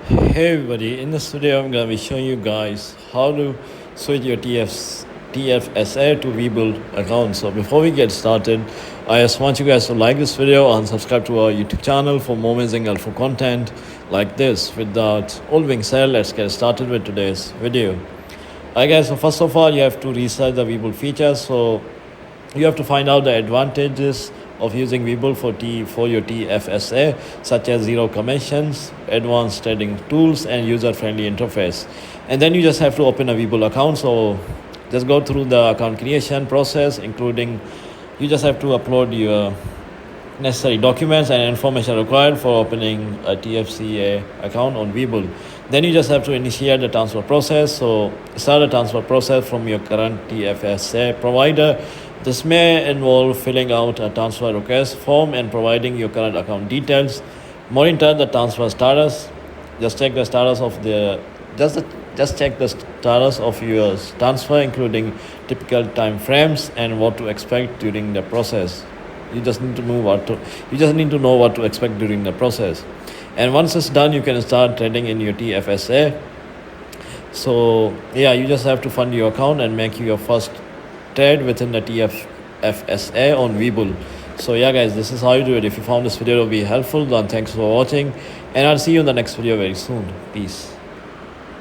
Hey everybody, in this video I'm going to be showing you guys how to switch your TFSA to WeBull account. So before we get started, I just want you guys to like this video and subscribe to our YouTube channel for more amazing helpful content like this. Without all being said, let's get started with today's video. Alright guys, so first of all you have to research the WeBull features. So you have to find out the advantages of using WeBull for your TFSA, such as zero commissions, advanced trading tools, and user-friendly interface. And then you just have to open a WeBull account. So just go through the account creation process, including you just have to upload your necessary documents and information required for opening a TFSA account on WeBull. Then you just have to initiate the transfer process. So start the transfer process from your current TFSA provider. This may involve filling out a transfer request form and providing your current account details. Monitor the transfer status. Just check the status of the just check the status of your transfer, including typical time frames and what to expect during the process. You just need to know what to expect during the process. And once it's done, you can start trading in your TFSA. So yeah, you just have to fund your account and make your first trade within the TFSA on WeBull. So yeah guys, this is how you do it. If you found this video to be helpful, then thanks for watching, and I'll see you in the next video very soon. Peace.